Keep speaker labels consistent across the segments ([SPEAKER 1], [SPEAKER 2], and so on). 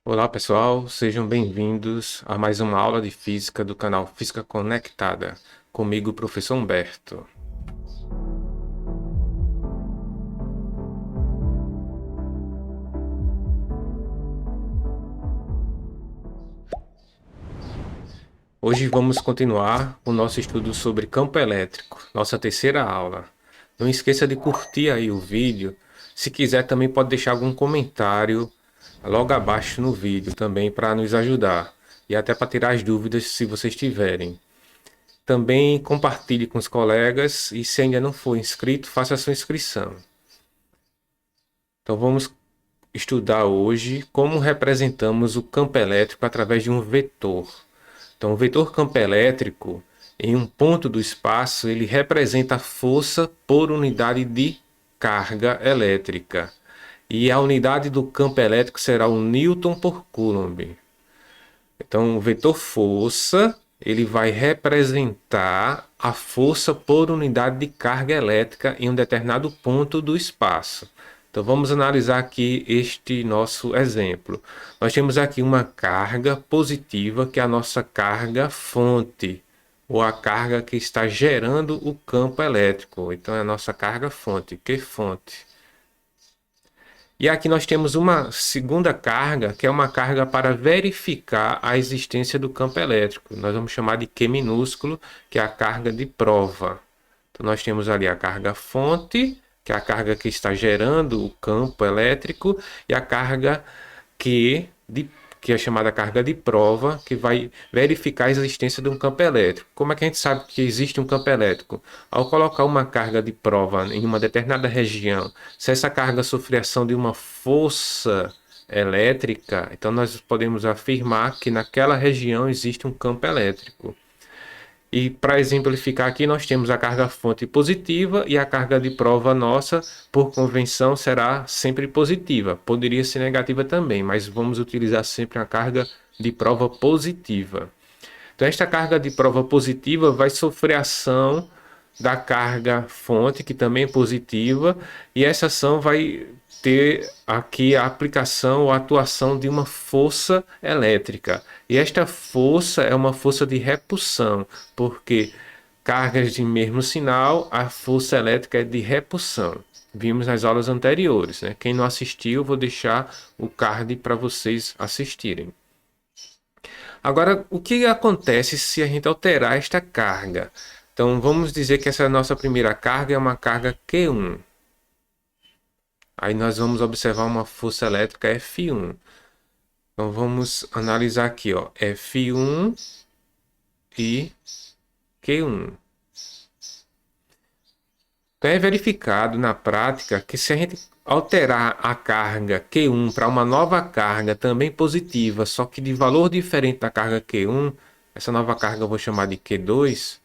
[SPEAKER 1] Olá pessoal, sejam bem-vindos a mais uma aula de física do canal Física Conectada, comigo, professor Humberto. Hoje vamos continuar o nosso estudo sobre campo elétrico, nossa terceira aula. Não esqueça de curtir aí o vídeo. Se quiser também pode deixar algum comentário logo abaixo no vídeo também para nos ajudar e até para tirar as dúvidas se vocês tiverem. Também compartilhe com os colegas e se ainda não for inscrito, faça a sua inscrição. Então vamos estudar hoje como representamos o campo elétrico através de um vetor. Então o vetor campo elétrico, em um ponto do espaço, ele representa a força por unidade de carga elétrica. E a unidade do campo elétrico será o Newton por Coulomb. Então o vetor força, ele vai representar a força por unidade de carga elétrica em um determinado ponto do espaço. Então vamos analisar aqui este nosso exemplo. Nós temos aqui uma carga positiva, que é a nossa carga fonte, ou a carga que está gerando o campo elétrico. Então é a nossa carga fonte, Q fonte. E aqui nós temos uma segunda carga, que é uma carga para verificar a existência do campo elétrico. Nós vamos chamar de Q minúsculo, que é a carga de prova. Então nós temos ali a carga fonte, que é a carga que está gerando o campo elétrico, e a carga que é chamada carga de prova, que vai verificar a existência de um campo elétrico. Como é que a gente sabe que existe um campo elétrico? Ao colocar uma carga de prova em uma determinada região, se essa carga sofrer ação de uma força elétrica, então nós podemos afirmar que naquela região existe um campo elétrico. E para exemplificar aqui, nós temos a carga fonte positiva e a carga de prova nossa, por convenção, será sempre positiva. Poderia ser negativa também, mas vamos utilizar sempre a carga de prova positiva. Então, esta carga de prova positiva vai sofrer ação da carga fonte, que também é positiva, e essa ação vai ter aqui a aplicação ou atuação de uma força elétrica. E esta força é uma força de repulsão, porque cargas de mesmo sinal, a força elétrica é de repulsão. Vimos nas aulas anteriores, né? Quem não assistiu, vou deixar o card para vocês assistirem. Agora, o que acontece se a gente alterar esta carga? Então, vamos dizer que essa nossa primeira carga é uma carga Q1. Aí nós vamos observar uma força elétrica F1. Então, vamos analisar aqui, ó, F1 e Q1. Então, é verificado na prática que se a gente alterar a carga Q1 para uma nova carga também positiva, só que de valor diferente da carga Q1, essa nova carga eu vou chamar de Q2,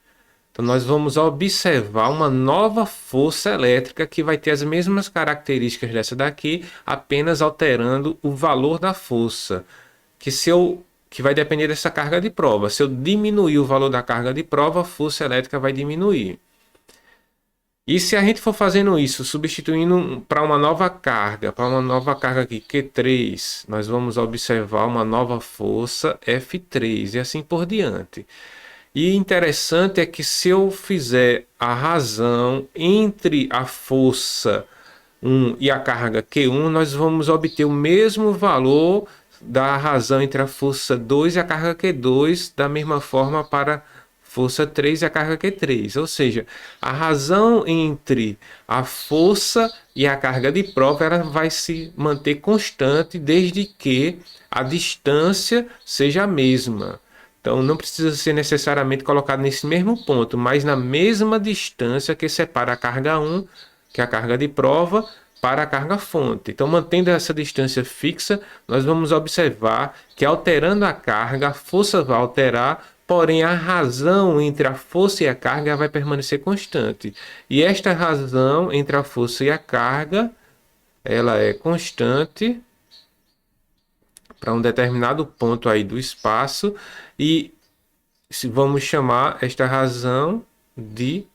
[SPEAKER 1] então nós vamos observar uma nova força elétrica que vai ter as mesmas características dessa daqui, apenas alterando o valor da força, que vai depender dessa carga de prova. Se eu diminuir o valor da carga de prova, a força elétrica vai diminuir. E se a gente for fazendo isso, substituindo para uma nova carga aqui, Q3, nós vamos observar uma nova força F3 e assim por diante. E interessante é que se eu fizer a razão entre a força 1 e a carga Q1, nós vamos obter o mesmo valor da razão entre a força 2 e a carga Q2, da mesma forma para força 3 e a carga Q3. Ou seja, a razão entre a força e a carga de prova ela vai se manter constante desde que a distância seja a mesma. Então não precisa ser necessariamente colocado nesse mesmo ponto, mas na mesma distância que separa a carga 1, que é a carga de prova, para a carga fonte. Então, mantendo essa distância fixa, nós vamos observar que alterando a carga, a força vai alterar, porém a razão entre a força e a carga vai permanecer constante. E esta razão entre a força e a carga, ela é constante para um determinado ponto aí do espaço e vamos chamar esta razão de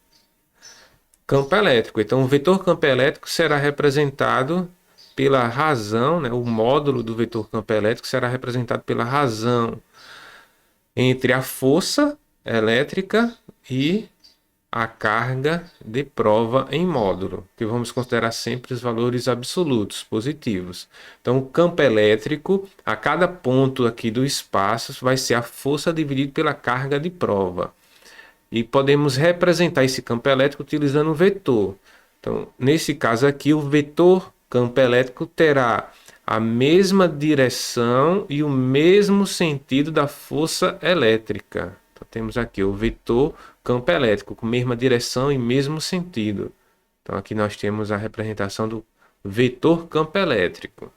[SPEAKER 1] campo elétrico. Então, o vetor campo elétrico será representado pela razão, né? O módulo do vetor campo elétrico será representado pela razão entre a força elétrica e a carga de prova em módulo, que vamos considerar sempre os valores absolutos, positivos. Então, o campo elétrico, a cada ponto aqui do espaço, vai ser a força dividida pela carga de prova. E podemos representar esse campo elétrico utilizando um vetor. Então, nesse caso aqui, o vetor campo elétrico terá a mesma direção e o mesmo sentido da força elétrica. Então, temos aqui o vetor campo elétrico com mesma direção e mesmo sentido. Então, aqui nós temos a representação do vetor campo elétrico.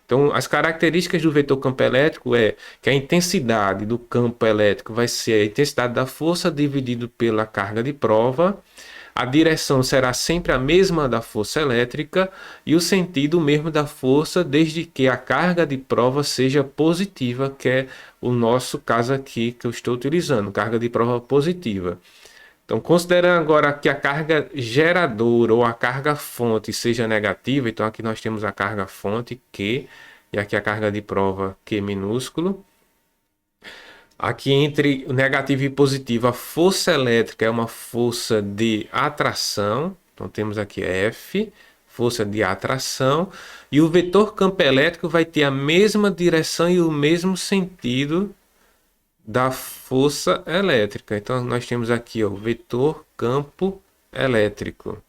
[SPEAKER 1] Então, as características do vetor campo elétrico é que a intensidade do campo elétrico vai ser a intensidade da força dividido pela carga de prova. A direção será sempre a mesma da força elétrica e o sentido o mesmo da força, desde que a carga de prova seja positiva, que é o nosso caso aqui que eu estou utilizando, carga de prova positiva. Então, considerando agora que a carga geradora ou a carga fonte seja negativa, então aqui nós temos a carga fonte Q e aqui a carga de prova Q minúsculo. Aqui entre negativo e positivo, a força elétrica é uma força de atração. Então temos aqui F, força de atração. E o vetor campo elétrico vai ter a mesma direção e o mesmo sentido da força elétrica. Então nós temos aqui o vetor campo elétrico.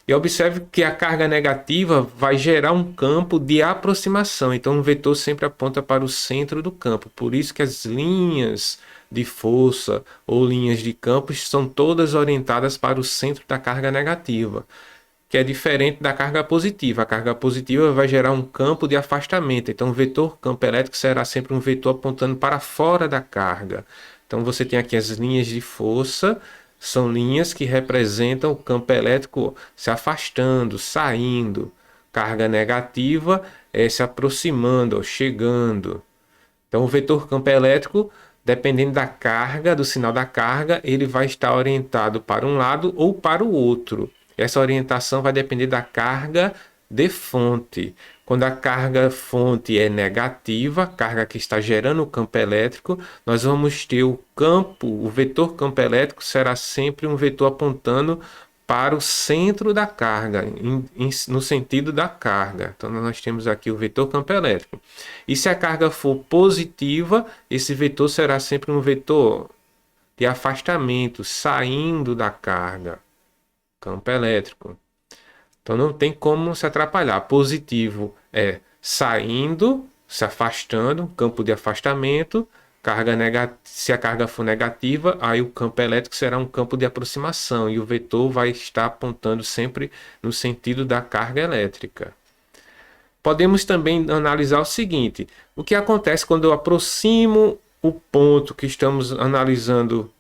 [SPEAKER 1] E observe que a carga negativa vai gerar um campo de aproximação. Então o vetor sempre aponta para o centro do campo. Por isso que as linhas de força ou linhas de campo são todas orientadas para o centro da carga negativa, que é diferente da carga positiva. A carga positiva vai gerar um campo de afastamento. Então o vetor campo elétrico será sempre um vetor apontando para fora da carga. Então você tem aqui as linhas de força. São linhas que representam o campo elétrico se afastando, saindo. Carga negativa é se aproximando, chegando. Então, o vetor campo elétrico, dependendo da carga, do sinal da carga, ele vai estar orientado para um lado ou para o outro. Essa orientação vai depender da carga de fonte. Quando a carga fonte é negativa, a carga que está gerando o campo elétrico, nós vamos ter o campo, o vetor campo elétrico será sempre um vetor apontando para o centro da carga, no sentido da carga. Então nós temos aqui o vetor campo elétrico. E se a carga for positiva, esse vetor será sempre um vetor de afastamento, saindo da carga, campo elétrico. Então não tem como se atrapalhar. Positivo é saindo, se afastando, campo de afastamento. Se a carga for negativa, aí o campo elétrico será um campo de aproximação e o vetor vai estar apontando sempre no sentido da carga elétrica. Podemos também analisar o seguinte: o que acontece quando eu aproximo o ponto que estamos analisando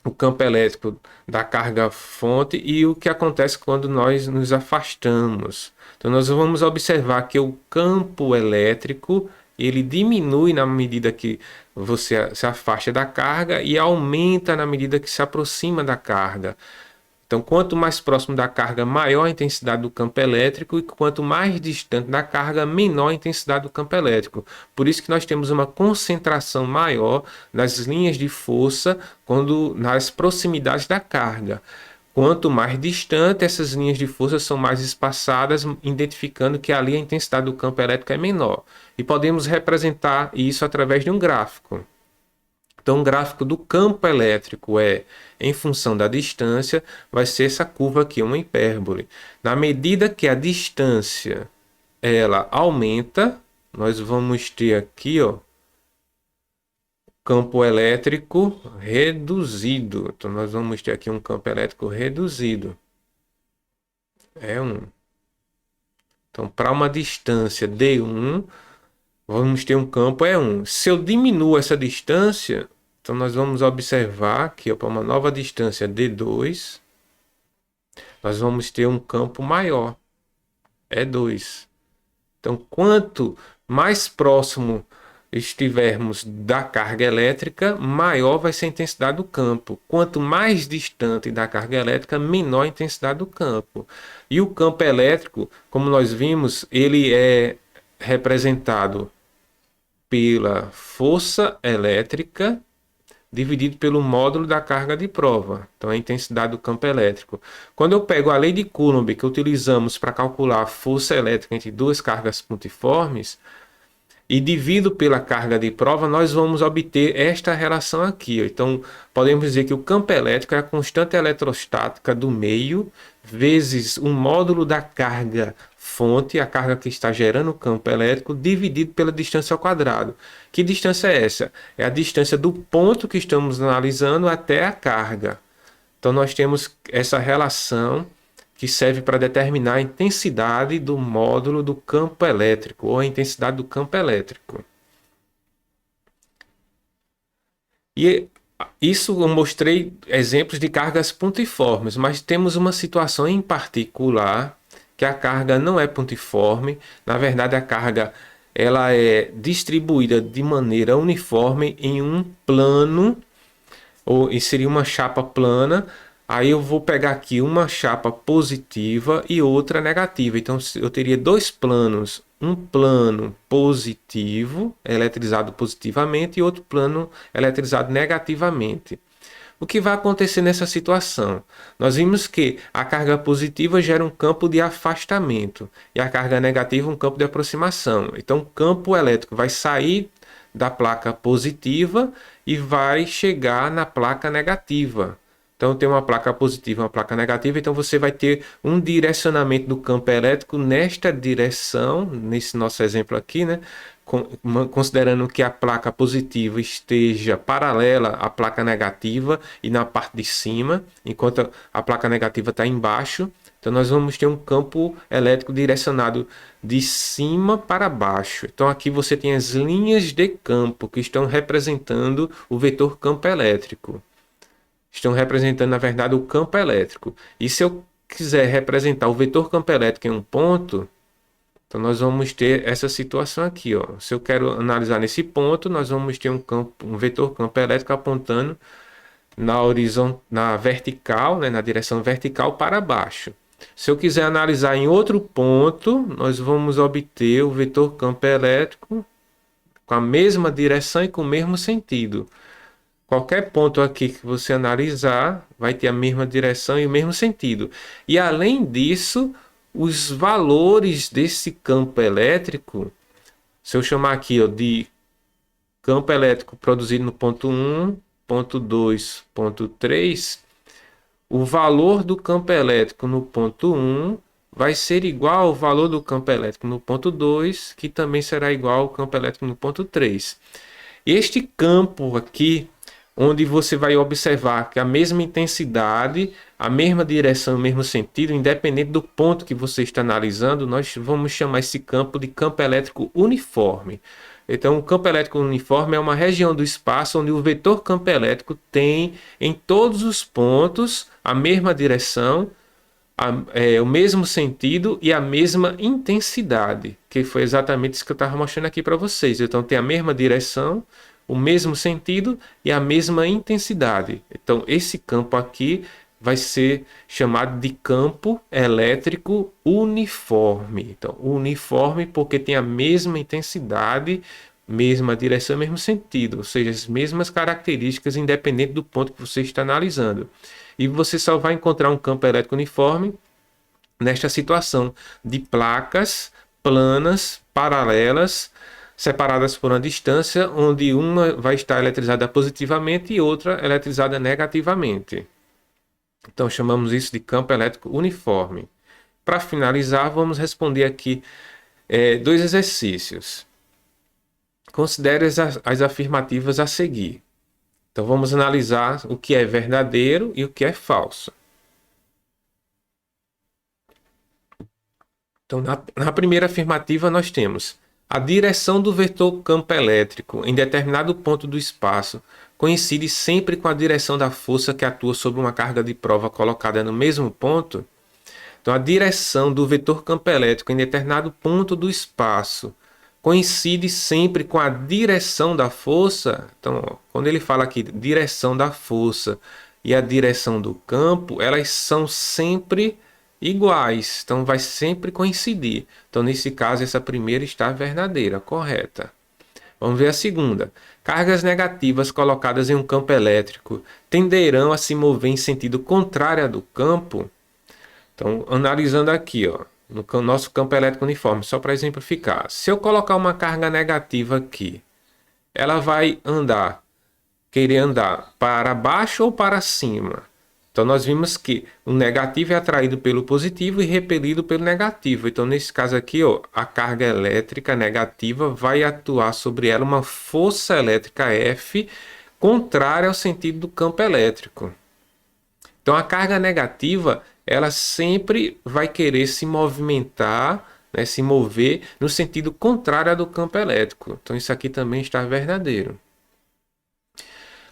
[SPEAKER 1] o campo elétrico da carga fonte e o que acontece quando nós nos afastamos. Então nós vamos observar que o campo elétrico ele diminui na medida que você se afasta da carga e aumenta na medida que se aproxima da carga. Então, quanto mais próximo da carga, maior a intensidade do campo elétrico, e quanto mais distante da carga, menor a intensidade do campo elétrico. Por isso que nós temos uma concentração maior das linhas de força nas proximidades da carga. Quanto mais distante, essas linhas de força são mais espaçadas, identificando que ali a intensidade do campo elétrico é menor. E podemos representar isso através de um gráfico. Então, o gráfico do campo elétrico em função da distância, vai ser essa curva aqui, uma hipérbole. Na medida que a distância ela aumenta, nós vamos ter aqui, campo elétrico reduzido. Então, nós vamos ter aqui um campo elétrico reduzido. Então, para uma distância D1, vamos ter um campo E1. Se eu diminuo essa distância, então nós vamos observar que para uma nova distância D2, nós vamos ter um campo maior, E2. Então, quanto mais próximo estivermos da carga elétrica, maior vai ser a intensidade do campo. Quanto mais distante da carga elétrica, menor a intensidade do campo. E o campo elétrico, como nós vimos, ele é representado pela força elétrica dividido pelo módulo da carga de prova. Então, a intensidade do campo elétrico. Quando eu pego a lei de Coulomb, que utilizamos para calcular a força elétrica entre duas cargas pontiformes, e divido pela carga de prova, nós vamos obter esta relação aqui. Então, podemos dizer que o campo elétrico é a constante eletrostática do meio vezes o módulo da carga fonte, a carga que está gerando o campo elétrico, dividido pela distância ao quadrado. Que distância é essa? É a distância do ponto que estamos analisando até a carga. Então, nós temos essa relação que serve para determinar a intensidade do módulo do campo elétrico, ou a intensidade do campo elétrico. E isso eu mostrei exemplos de cargas pontiformes, mas temos uma situação em particular que a carga não é pontiforme. Na verdade, a carga ela é distribuída de maneira uniforme em um plano, ou seria uma chapa plana. Aí eu vou pegar aqui uma chapa positiva e outra negativa. Então eu teria dois planos, um plano positivo, eletrizado positivamente, e outro plano eletrizado negativamente. O que vai acontecer nessa situação? Nós vimos que a carga positiva gera um campo de afastamento e a carga negativa um campo de aproximação. Então o campo elétrico vai sair da placa positiva e vai chegar na placa negativa. Então tem uma placa positiva e uma placa negativa, então você vai ter um direcionamento do campo elétrico nesta direção, nesse nosso exemplo aqui, né? Considerando que a placa positiva esteja paralela à placa negativa e na parte de cima, enquanto a placa negativa está embaixo. Então nós vamos ter um campo elétrico direcionado de cima para baixo. Então aqui você tem as linhas de campo que estão representando o vetor campo elétrico. Estão representando, na verdade, o campo elétrico. E se eu quiser representar o vetor campo elétrico em um ponto, então nós vamos ter essa situação aqui, ó. Se eu quero analisar nesse ponto, nós vamos ter um vetor campo elétrico apontando na vertical, né, na direção vertical para baixo. Se eu quiser analisar em outro ponto, nós vamos obter o vetor campo elétrico com a mesma direção e com o mesmo sentido. Qualquer ponto aqui que você analisar vai ter a mesma direção e o mesmo sentido. E além disso, os valores desse campo elétrico, se eu chamar aqui ó, de campo elétrico produzido no ponto 1, ponto 2, ponto 3, o valor do campo elétrico no ponto 1 vai ser igual ao valor do campo elétrico no ponto 2, que também será igual ao campo elétrico no ponto 3. Este campo aqui, onde você vai observar que a mesma intensidade, a mesma direção, o mesmo sentido, independente do ponto que você está analisando, nós vamos chamar esse campo de campo elétrico uniforme. Então, o campo elétrico uniforme é uma região do espaço onde o vetor campo elétrico tem em todos os pontos a mesma direção, o mesmo sentido e a mesma intensidade, que foi exatamente isso que eu estava mostrando aqui para vocês. Então, tem a mesma direção, o mesmo sentido e a mesma intensidade. Então, esse campo aqui vai ser chamado de campo elétrico uniforme. Então, uniforme porque tem a mesma intensidade, mesma direção, mesmo sentido, ou seja, as mesmas características, independente do ponto que você está analisando. E você só vai encontrar um campo elétrico uniforme nesta situação de placas planas, paralelas, separadas por uma distância, onde uma vai estar eletrizada positivamente e outra eletrizada negativamente. Então chamamos isso de campo elétrico uniforme. Para finalizar, vamos responder aqui dois exercícios. Considere as afirmativas a seguir. Então vamos analisar o que é verdadeiro e o que é falso. Então na primeira afirmativa nós temos: a direção do vetor campo elétrico em determinado ponto do espaço coincide sempre com a direção da força que atua sobre uma carga de prova colocada no mesmo ponto. Então, a direção do vetor campo elétrico em determinado ponto do espaço coincide sempre com a direção da força. Então, ó, quando ele fala aqui direção da força e a direção do campo, elas são sempre iguais. Então, vai sempre coincidir. Então, nesse caso, essa primeira está verdadeira, correta. Vamos ver a segunda. Cargas negativas colocadas em um campo elétrico tenderão a se mover em sentido contrário ao do campo. Então, analisando aqui, ó, no nosso campo elétrico uniforme, só para exemplificar. Se eu colocar uma carga negativa aqui, ela vai querer andar para baixo ou para cima. Então, nós vimos que o negativo é atraído pelo positivo e repelido pelo negativo. Então, nesse caso aqui, ó, a carga elétrica negativa vai atuar sobre ela uma força elétrica F contrária ao sentido do campo elétrico. Então, a carga negativa, ela sempre vai querer se movimentar, né, se mover no sentido contrário ao do campo elétrico. Então, isso aqui também está verdadeiro.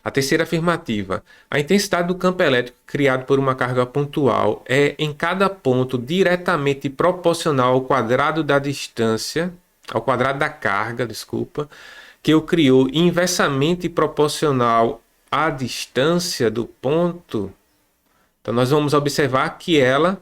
[SPEAKER 1] A terceira afirmativa. A intensidade do campo elétrico criado por uma carga pontual é, em cada ponto, diretamente proporcional ao quadrado da distância, ao quadrado da carga, desculpa, que o criou, e inversamente proporcional à distância do ponto. Então, nós vamos observar que ela,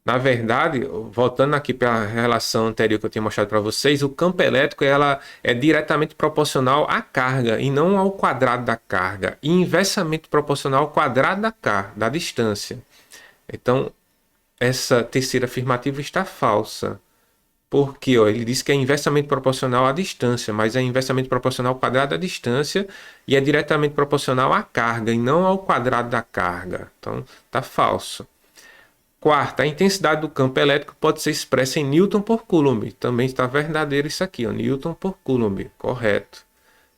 [SPEAKER 1] na verdade, voltando aqui para a relação anterior que eu tinha mostrado para vocês, o campo elétrico ela é diretamente proporcional à carga e não ao quadrado da carga, e inversamente proporcional ao quadrado da distância. Então, essa terceira afirmativa está falsa. Porque ó, ele diz que é inversamente proporcional à distância, mas é inversamente proporcional ao quadrado da distância e é diretamente proporcional à carga e não ao quadrado da carga. Então, está falso. Quarta, a intensidade do campo elétrico pode ser expressa em Newton por Coulomb. Também está verdadeiro isso aqui, ó, Newton por Coulomb, correto.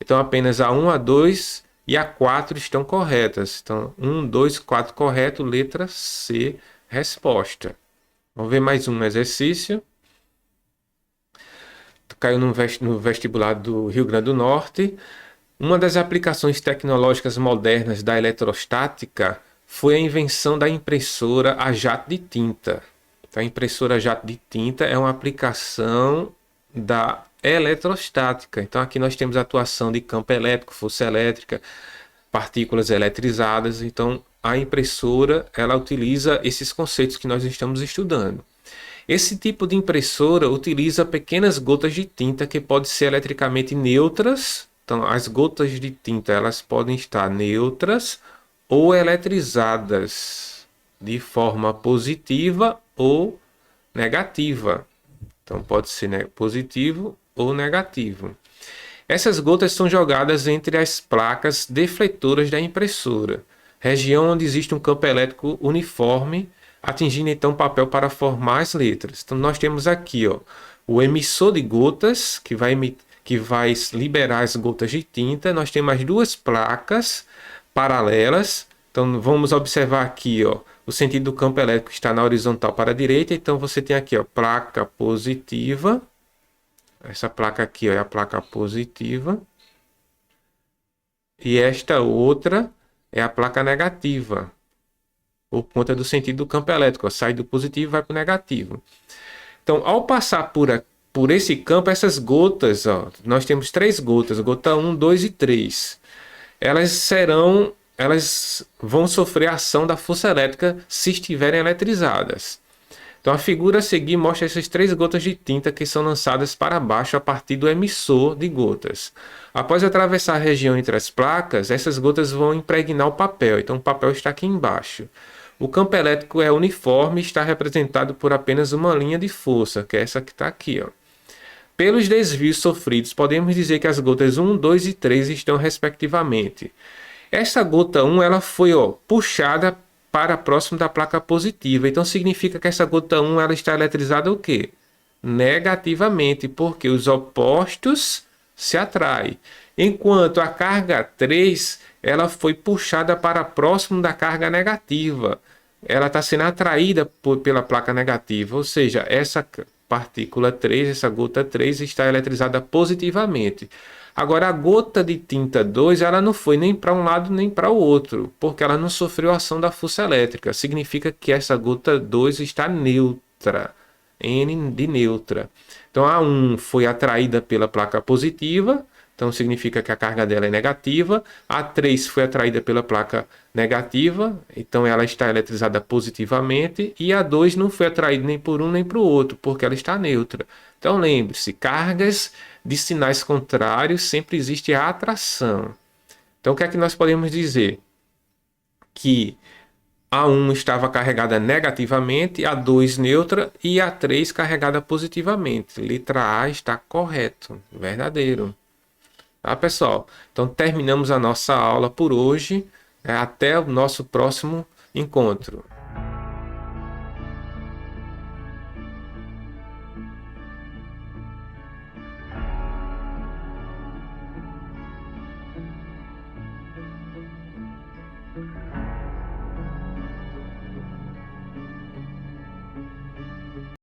[SPEAKER 1] Então apenas a 1, a 2 e a 4 estão corretas. Então 1, 2, 4 correto, letra C, resposta. Vamos ver mais um exercício. Caiu no vestibular do Rio Grande do Norte. Uma das aplicações tecnológicas modernas da eletrostática foi a invenção da impressora a jato de tinta. A impressora a jato de tinta é uma aplicação da eletrostática. Então aqui nós temos a atuação de campo elétrico, força elétrica, partículas eletrizadas. Então a impressora ela utiliza esses conceitos que nós estamos estudando. Esse tipo de impressora utiliza pequenas gotas de tinta que podem ser eletricamente neutras. Então as gotas de tinta elas podem estar neutras ou eletrizadas de forma positiva ou negativa. Então pode ser positivo ou negativo. Essas gotas são jogadas entre as placas defletoras da impressora, região onde existe um campo elétrico uniforme, atingindo então o papel para formar as letras. Então nós temos aqui ó, o emissor de gotas, que vai liberar as gotas de tinta. Nós temos as duas placas paralelas. Então vamos observar aqui ó, o sentido do campo elétrico está na horizontal para a direita. Então você tem aqui ó, placa positiva. Essa placa aqui ó, é a placa positiva. E esta outra é a placa negativa, por conta do sentido do campo elétrico, ó, sai do positivo e vai para o negativo. Então, ao passar por esse campo, essas gotas, ó, nós temos 3 gotas, gota 1, 2 e 3. Elas vão sofrer a ação da força elétrica se estiverem eletrizadas. Então, a figura a seguir mostra essas 3 gotas de tinta que são lançadas para baixo a partir do emissor de gotas. Após atravessar a região entre as placas, essas gotas vão impregnar o papel. Então, o papel está aqui embaixo. O campo elétrico é uniforme e está representado por apenas uma linha de força, que é essa que está aqui, ó. Pelos desvios sofridos, podemos dizer que as gotas 1, 2 e 3 estão respectivamente. Essa gota 1 ela foi puxada para próximo da placa positiva. Então significa que essa gota 1 ela está eletrizada o quê? Negativamente, porque os opostos se atraem. Enquanto a carga 3 ela foi puxada para próximo da carga negativa. Ela está sendo atraída pela placa negativa, ou seja, essa partícula 3, essa gota 3 está eletrizada positivamente. Agora a gota de tinta 2, ela não foi nem para um lado nem para o outro, porque ela não sofreu ação da força elétrica. Significa que essa gota 2 está neutra. N de neutra. Então a 1 foi atraída pela placa positiva, então significa que a carga dela é negativa. A 3 foi atraída pela placa negativa, então ela está eletrizada positivamente. E a 2 não foi atraída nem por um nem para o outro, porque ela está neutra. Então lembre-se, cargas de sinais contrários sempre existe a atração. Então o que é que nós podemos dizer? Que a 1 estava carregada negativamente, a 2 neutra e a 3 carregada positivamente. Letra A está correto, verdadeiro. Tá, pessoal? Então terminamos a nossa aula por hoje. Até o nosso próximo encontro.